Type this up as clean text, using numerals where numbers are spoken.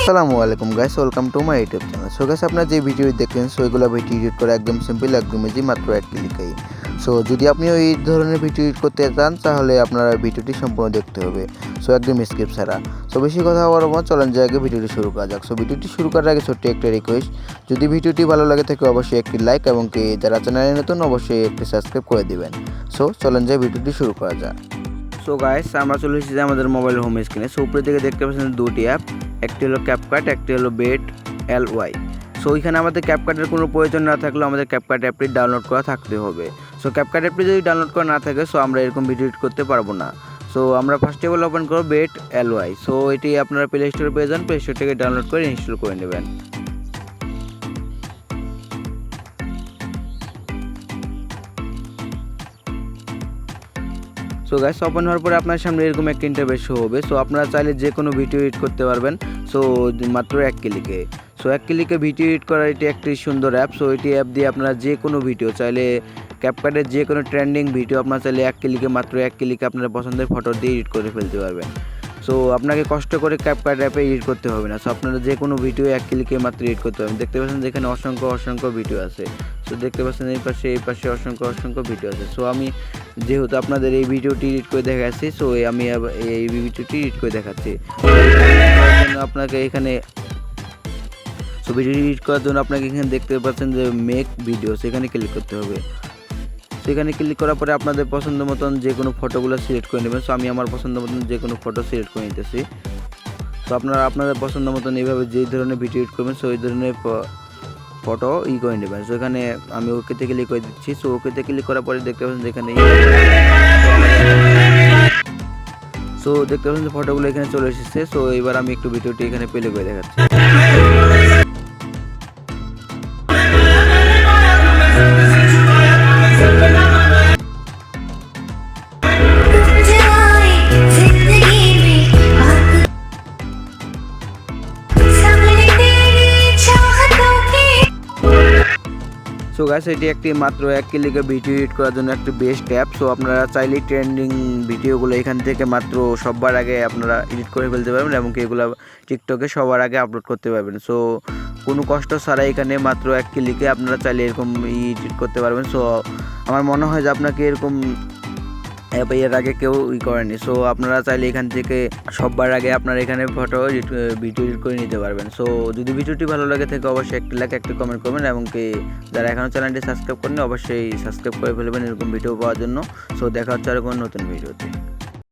আসসালামু আলাইকুম guys, welcome to my YouTube channel. So guys, আপনারা যে ভিডিও দেখলেন সো এগুলো ভিডিও এডিট করা একদম সিম্পল, একদম ইজি, মাত্র এক ক্লিকেই। সো যদি আপনি এই ধরনের ভিডিও এডিট করতে চান তাহলে আপনারা ভিডিওটি সম্পূর্ণ দেখতে হবে, সো একদম স্কিপ ছাড়া। সো বেশি কথা বলার পর চলেন যে আগে ভিডিওটি শুরু করা যাক। সো ভিডিওটি শুরু করার আগে ছোট্ট একটা রিকোয়েস্ট, যদি ভিডিওটি ভালো লাগে থাকে অবশ্যই একটি লাইক এবং যারা চ্যানেলে নতুন অবশ্যই একটি সাবস্ক্রাইব করে দিবেন। সো চলেন যে ভিডিওটি শুরু করা যাক। সো গাইস, আমরা চলে এসেছি আমাদের মোবাইল হোম স্ক্রিনে। সো উপরের দিকে দেখতে পাচ্ছেন দুটি অ্যাপ, একটি হলো ক্যাপকাট, একটি হলো বেট LY। সো এখানে আমাদের ক্যাপকাটের কোনো প্রয়োজন না থাকলেও আমাদের ক্যাপকাট অ্যাপটি ডাউনলোড করা থাকতে হবে। সো ক্যাপকাট অ্যাপটি যদি ডাউনলোড করা না থাকে সো আমরা এরকম ভিডিও এডিট করতে পারবো না। সো আমরা ফার্স্ট অফ অল ওপেন করব বেট LY। সো এটি আপনারা প্লে স্টোরে পেয়ে যান, প্লে স্টোর থেকে ডাউনলোড করে ইনস্টল করে নেবেন। সো গাইস, ওপেন হওয়ার পরে আপনার সামনে এরকম একটা ইন্টারফেস শো হবে। সো আপনারা চাইলে যে কোনো ভিডিও এডিট করতে পারবেন, সো মাত্র এক ক্লিকে। সো এক ক্লিকে ভিডিও এডিট করার এটি একটি সুন্দর অ্যাপ। সো এটি অ্যাপ দিয়ে আপনারা যে কোনো ভিডিও চাইলে ক্যাপকাটের যে কোনো ট্রেন্ডিং ভিডিও আপনারা চাইলে এক ক্লিকে, মাত্র এক ক্লিকে আপনার পছন্দের ফটো দিয়ে এডিট করে ফেলতে পারবেন। সো আপনাকে কষ্ট করে ক্যাপকাট অ্যাপে এডিট করতে হবে না। সো আপনারা যে কোনো ভিডিও এক ক্লিকে মাত্র এডিট করতে পারবেন। দেখতে পাচ্ছেন যেখানে অসংখ্য ভিডিও আছে। সো দেখতে পাচ্ছেন এই পাশে অসংখ্য ভিডিও আছে। সো আমি যেহেতু আপনাদের এই ভিডিওটি এডিট করে দেখাচ্ছি, সো আমি এই ভিডিওটি এডিট করে দেখাচ্ছি। আপনাকে এখানে ভিডিও এডিট করার জন্য আপনাকে এখানে দেখতে পাচ্ছেন যে মেক ভিডিও, সেখানে ক্লিক করতে হবে। সেখানে ক্লিক করার পরে আপনাদের পছন্দ মতন যে কোনো ফটোগুলো সিলেক্ট করে নেবেন। সো আমি আমার পছন্দ মতন যে কোনো ফটো সিলেক্ট করে নিতেছি। তো আপনারা আপনাদের পছন্দ মতন এইভাবে যেই ধরনের ভিডিও এডিট করবেন সো ওই ধরনের ফটো করে নেবেন। সো এখানে আমি ওকেতে ক্লিক করে দিচ্ছি। সো ওকেতে ক্লিক করার পরে দেখতে পাচ্ছেন যেখানে দেখতে পাচ্ছেন যে ফটোগুলো এখানে চলে এসেছে। সো এবার আমি একটু ভিডিওটি এখানে প্লে করে দেখাচ্ছি। সো গাইস, এটি একটি মাত্র এক ক্লিকে ভিডিও এডিট করার জন্য একটি বেস্ট অ্যাপ। সো আপনারা চাইলেই ট্রেন্ডিং ভিডিওগুলো এখান থেকে মাত্র সবার আগে আপনারা এডিট করে ফেলতে পারবেন এবং এগুলো টিকটকে সবার আগে আপলোড করতে পারবেন। সো কোনো কষ্ট ছাড়া এখানে মাত্র এক ক্লিকে আপনারা চাইলে এরকম এডিট করতে পারবেন। সো আমার মনে হয় যে আপনাকে এরকম অ্যাপ এর আগে কেউ করেনি। সো আপনারা চাইলে এখান থেকে সবার আগে আপনারা এখানে ফটো ভিডিও এডিট করে নিতে পারবেন। সো যদি ভিডিওটি ভালো লাগে থাকে অবশ্যই একটি লাইক, একটি কমেন্ট করবেন এবং যারা এখনও চ্যানেলটি সাবস্ক্রাইব করেনি অবশ্যই সাবস্ক্রাইব করে ফেলবেন এরকম ভিডিও পাওয়ার জন্য। সো দেখা হচ্ছে আর কোনো নতুন ভিডিওতে।